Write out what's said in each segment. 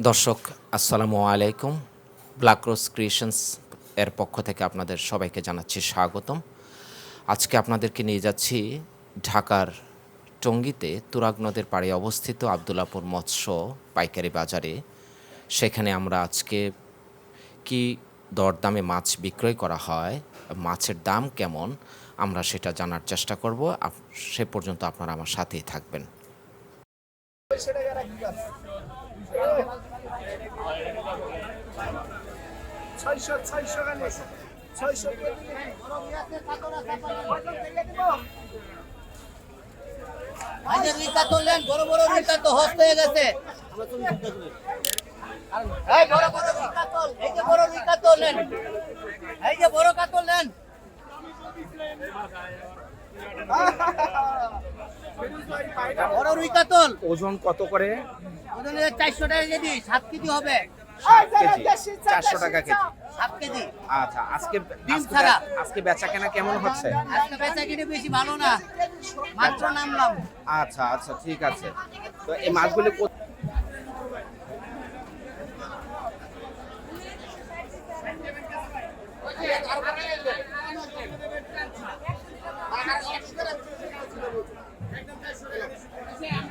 দর্শক আসসালামু আলাইকুম। ব্ল্যাক রোজ ক্রিয়েশনস এর পক্ষ থেকে আপনাদের সবাইকে জানাচ্ছি স্বাগতম। আজকে আপনাদেরকে নিয়ে যাচ্ছি ঢাকার টঙ্গীতে তুরাগ নদের পাড়ে অবস্থিত আবদুল্লাপুর মৎস্য পাইকারি বাজারে। সেখানে আমরা আজকে কি দরদামে মাছ বিক্রয় করা হয়, মাছের দাম কেমন, আমরা সেটা জানার চেষ্টা করব। সে পর্যন্ত আপনারা আমার সাথেই থাকবেন। বড় বড় রিকা তো হস্ত হয়ে গেছে। এই বড় বড় রিকা তোল, এই যে বড় রিকা তোলেন, এই যে বড় কাতল নেন। বড় রুই কাতল ওজন কত করে? ওজন 400 টাকা কেজি, 7 কেজি হবে। 400 টাকা কেজি, 7 কেজি। আচ্ছা, আজকে ডিম ছাড়া। আজকে বেচা কেনা কেমন হচ্ছে? আজকে বেচা কিনে বেশি ভালো না, মাত্র নামলাম। আচ্ছা আচ্ছা, ঠিক আছে। তো এই মাছগুলি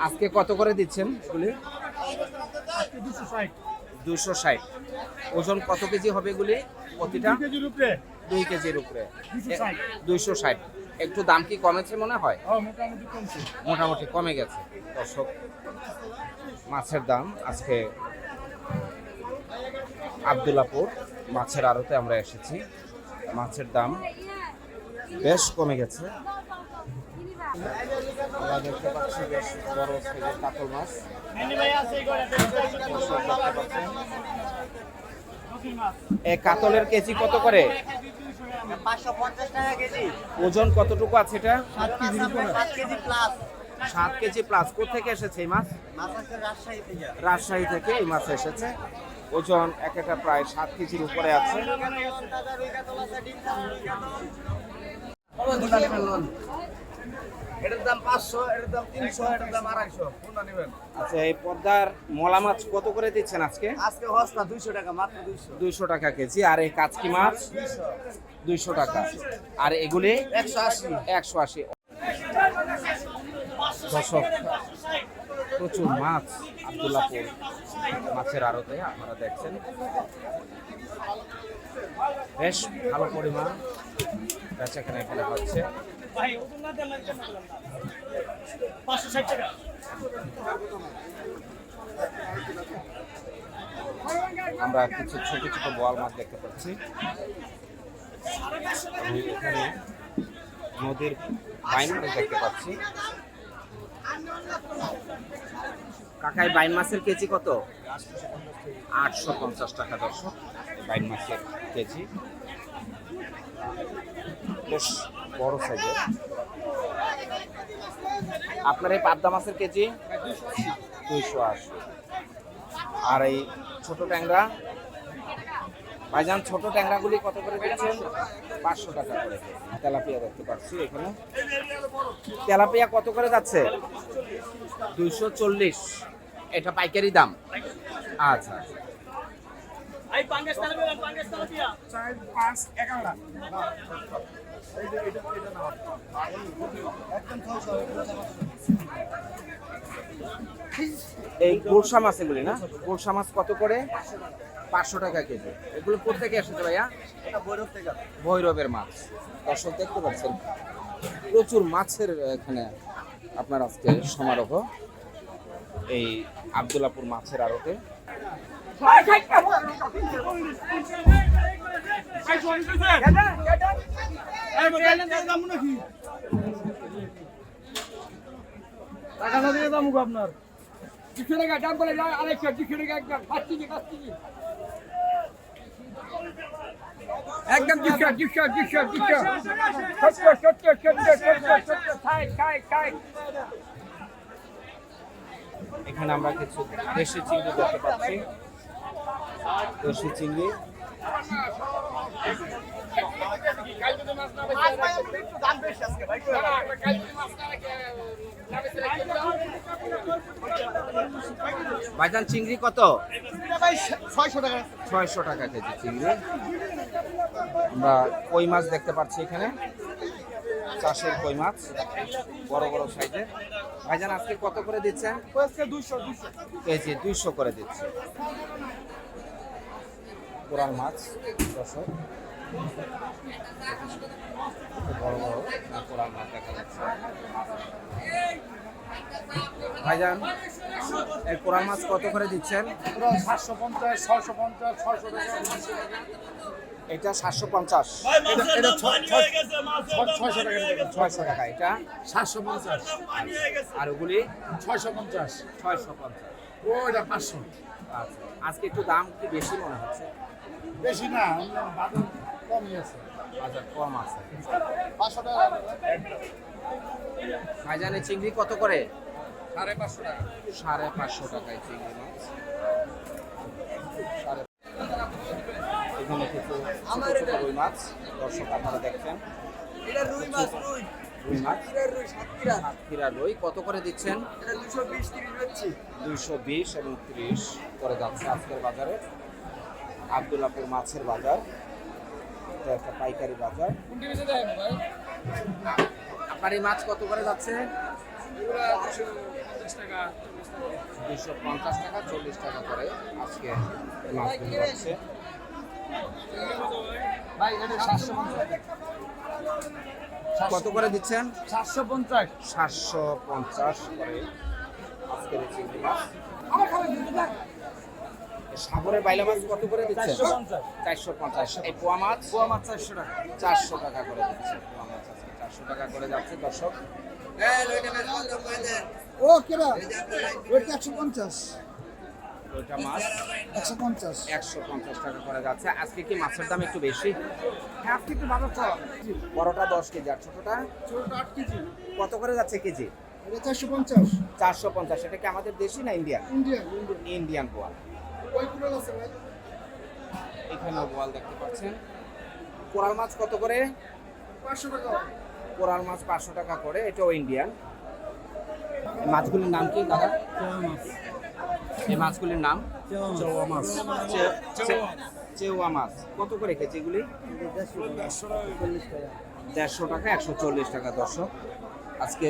আজকে কত করে দিচ্ছেন? 260। ওজন কত কেজি হবে এগুলি? প্রতিটা 2 কেজির উপরে 260। একটু দাম কি কমেছে মনে হয়? মোটামুটি কমে গেছে। দর্শক, মাছের দাম আজকে আবদুল্লাপুর মাছের আড়তে আমরা এসেছি। মাছের দাম বেশ কমে গেছে। আমরা দেখতে পাচ্ছি বেশ বড় সাইজের কাতল মাছ। এই কাতলের কেজি কত করে? 550 টাকা কেজি। ওজন কতটুকু আছে এটা? 7 কেজি প্লাস। 7 KG plus. কোথা থেকে এসেছে এই মাছ? মাছ আছে রাজশাহী থেকে। রাজশাহী থেকে এই মাছ এসেছে। ওজন একটা প্রায় 7 কেজির উপরে আছে। এটার দাম 500, এটার দাম 300, এটার দাম 250। কোনটা নেবেন? আচ্ছা, এই পদ্মার মলা মাছ কত করে দিচ্ছেন আজকে? আজকে হস্তা 200 টাকা, মাত্র 200। 200 টাকা কেজি। আর এই কাচকি মাছ 200 টাকা। আর এগুলি 180। দর্শক, প্রচুর মাছ আবদুল্লাপুর মাছের আড়তে আপনারা দেখছেন। বেশ ভালো পরিমাণ বেচাকেনা এখানে হচ্ছে। আমরা কিছু ছোট ছোট বোয়াল মাছ দেখতে পাচ্ছি। এখানে নদীর বাইন মাছ দেখতে পাচ্ছি। কাকাই, বাইন মাছের কেজি কত? 850 টাকা। দর্শক, বাইন মাছের কেজি বেশ বড় সাইজের। আপনার এই পাবদা মাছের কেজি 280। আর এই ছোট ট্যাংরা ভাইজান, ছোট ট্যাংরাগুলি কত করে দিচ্ছেন? 500 টাকা করে। তেলাপিয়া দেখতে পাচ্ছি এখানে। তেলাপিয়া কত করে যাচ্ছে? 240। এটা পাইকারি দাম। আচ্ছা, এই গোলসা মাছ এগুলি না? গোলসা মাছ কত করে? 500 টাকা কেজি। এগুলো কোথেকে এসেছে ভাইয়া? ভৈরবের মাছ। দর্শক দেখতে পাচ্ছেন প্রচুর মাছের এখানে আপনার আজকে সমারোহ এই আবদুল্লাপুর মাছের আড়তে। আপনার 200 টাকা দাম বলে 200 টাকা একদম 5 কেজি একদম 200 এখানে আমরা কিছু দেশি চিংড়ি দেখতে পাচ্ছি। দেশি চিংড়ি ভাইজান চিংড়ি কত? ভাই 600 টাকা। 600 টাকা কেজি চিংড়ি। আমরা কই মাছ দেখতে পাচ্ছি এখানে, চাষের কই মাছ, বড় বড় সাইজের। ভাইজান আজকে কত করে দিচ্ছেন? আজকে 200 কেজি 200 করে দিচ্ছে। কোরাল মাছ 200, বড় বড় কোরাল মাছ দেখা যাচ্ছে। ভাইজান এই কোরাল মাছ কত করে দিচ্ছেন? 750, 650, 600 টাকা। এটা 750, এটা 600 টাকা। 600 টাকা। এটা 750, আর ওগুলি 650, 650। ওইটা 500। আচ্ছা, আজকে একটু দাম কি বেশি মনে হচ্ছে? বেশি না, বাজার কম আছে। বাজার কম আছে। 500 টাকা। ভাইজান এই চিংড়ি কত করে? 550 টাকা। 550 টাকায় চিংড়ি মাছ। এখানে কিছু ছোট ছোট রুই মাছ দর্শক আপনারা দেখছেন। এটা রুই মাছ, রুই। রুই মাছ, এটা রুই, সাতক্ষীরা। সাতক্ষীরা রুই কত করে দিচ্ছেন? এটা 220, 30 বেচছি। 220 এবং 30 করে যাচ্ছে আজকের বাজারে। আব্দুল্লাহপুর মাছের বাজার, এটা একটা পাইকারি বাজার। কোনটি বেচে দেয় ভাই? আপনার এই মাছ কত করে যাচ্ছে? এগুলা 250 টাকা, 250 টাকা, 40 টাকা করে আজকে এই মাছগুলো যাচ্ছে। ভাই এটা 750। কত করে দিচ্ছেন? 750। 750 করে আজকের এই চিংড়ি মাছ। আমার খাবার দিতে দাও। এই সাগরের বাইলা মাছ কত করে দিচ্ছেন? 450। 450। এই পোয়া মাছ? পোয়া মাছ 400 টাকা। 400 টাকা করে দিচ্ছে। পোয়া মাছ আজকে 400 টাকা করে যাচ্ছে দর্শক। ও কেডা? ওইটা 150। ওইটা মাছ 150। 150 টাকা করে যাচ্ছে। আজকে কি মাছের দাম একটু বেশি? হ্যাঁ, আজকে একটু ভালো চল। বড়টা 10 কেজি আর ছোটটা ছোটটা 8 কেজি। কত করে যাচ্ছে কেজি? এটা 450। 450। এটা কি আমাদের দেশি না ইন্ডিয়ান? ইন্ডিয়া। ইন্ডিয়ান বোয়াল। ওই কুড়াল আছে ভাই। এখানেও বোয়াল দেখতে পাচ্ছেন। কোরাল মাছ কত করে? 500 টাকা। কোরাল মাছ 500 টাকা করে, এটাও ইন্ডিয়ান। এই মাছগুলির নাম কি দাদা? চেওয়া মাছ। এই মাছগুলির নাম? চেওয়া মাছ। চেউয়া মাছ কত করে কেজি এগুলি? 150 টাকা, 140 টাকা দর্শক। আজকে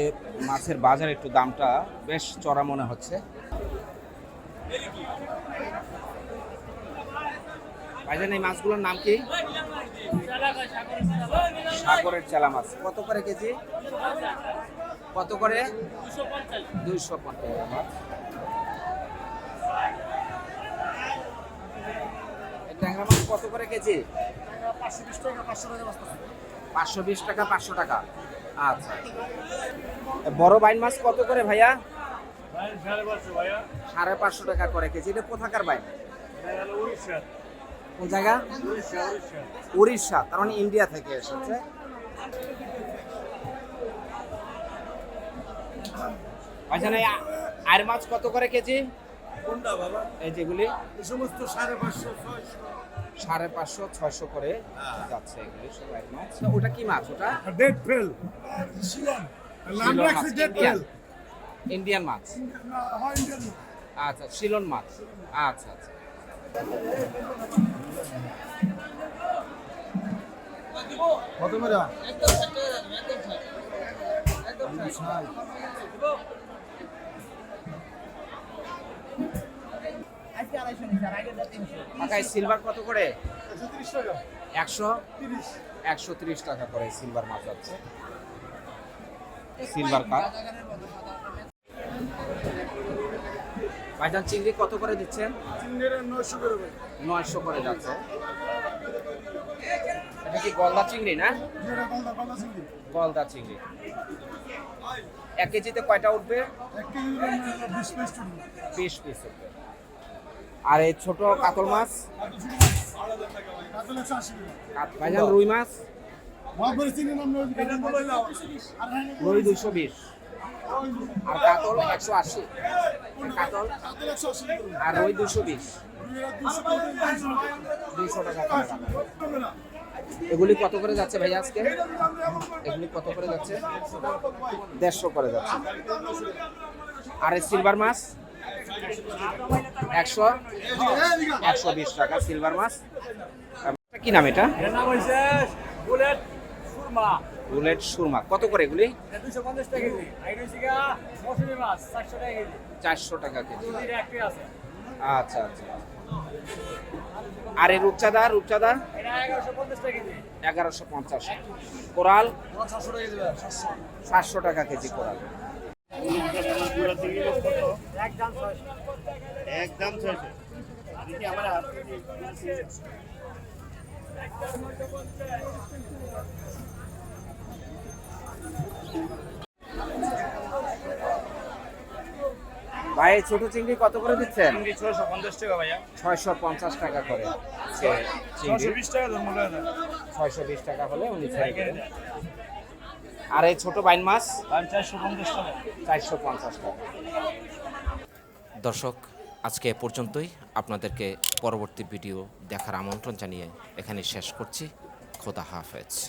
মাছের বাজার একটু দামটা বেশ চড়া মনে হচ্ছে। ভাইজান এই মাছগুলোর নাম কি? সাগরের চেলা মাছ কত করে কেজি? কত করে? 250 টাকা মাছ। এই ট্যাংরা মাছ কত করে কেজি? 520 টাকা, 500 টাকা বস্তা। 520 টাকা, 500 টাকা। আচ্ছা, বড় বাইন মাছ কত করে ভাইয়া? 550 টাকা করে কেজি। এটা কোথাকার বাইন? কোন জায়গা? উড়িষ্যা। তার মানে ইন্ডিয়া থেকে এসেছে। আচ্ছা, এই আর মাছ কত করে কেজি? কোনটা বাবা? এই যেগুলি এই সমস্ত 550, 600। 550, 600 করে যাচ্ছে এগুলি সব আর মাছ। ওটা কি মাছ? ওটা ডেড ফেল। শিলন। নাম শিলন রাখছি মাছ, ডেড ইন্ডিয়ান। ফেল। ইন্ডিয়ান মাছ। হয় ইন্ডিয়ান। আচ্ছা, শিলন মাছ। আচ্ছা আচ্ছা। কত মেরা? একদম ষাট টাকা রাখবেন, একদম ষাট। একদম ষাট। আজকে 250 নিচ্ছে, আর আগেরটা 300। কাকা এই সিলভার কত করে? 130 টাকা। 130 30। 130 টাকা করে সিলভার মাছ আছে। Silver cup. ভাইজান চিংড়ি কত করে দিচ্ছেন? চিংড়ির 900 করে ভাই। 900 করে যাচ্ছে। এটা কি গলদা চিংড়ি না? যেটা গলদা চিংড়ি। গলদা চিংড়ি। 1 কেজিতে কয়টা উঠবে? 1 কেজি 20 পিস উঠবে। 20 পিস উঠবে। আর এই ছোট কাতল মাছ? কাতল 180 টাকা। ভাইজান রুই মাছ? মহাপুরি চিংড়ি নাম নয়। এটা বলাই নাও। আর রুই 220 আর কাতল 180। কাতল কাতল 180 টাকা। আর রুই 220। 200 টাকা করে। এগুলি কত করে যাচ্ছে ভাই আজকে? এগুলি কত করে যাচ্ছে? 150 করে যাচ্ছে। আর এই সিলভার মাছ? 120 টাকা সিলভার মাছ। কি নাম এটা? এর নাম হইছে বুলেট সুরমা। বুলেট সুরমা। কত করে এগুলি? 250 টাকা কেজি। আইডি হইছে গা মৌসুমী মাছ 400 টাকা কেজি। 400 টাকা কেজি। দুদিনে একটাই আছে। আচ্ছা আচ্ছা। আর এর রূপচাঁদা? এটা 1150 টাকা কেজি। 1150। কোরাল? 700 টাকা কেজি। 700 টাকা কেজি কোরাল। একদম 600। দেখি আমার হাত ভাই ছোট চিংড়ি কত করে দিচ্ছেন? 650 টাকা ভাইয়া। 650 টাকা করে চিংড়ি। 620 টাকা ধর্ম করে। 620 টাকা হলে উনি ছেড়ে দেবেন। আর এই ছোট বাইন মাছ? 450 টাকা। 450 টাকা। দর্শক, আজকে এ পর্যন্তই। আপনাদেরকে পরবর্তী ভিডিও দেখার আমন্ত্রণ জানিয়ে এখানে শেষ করছি। খোদা হাফেজ।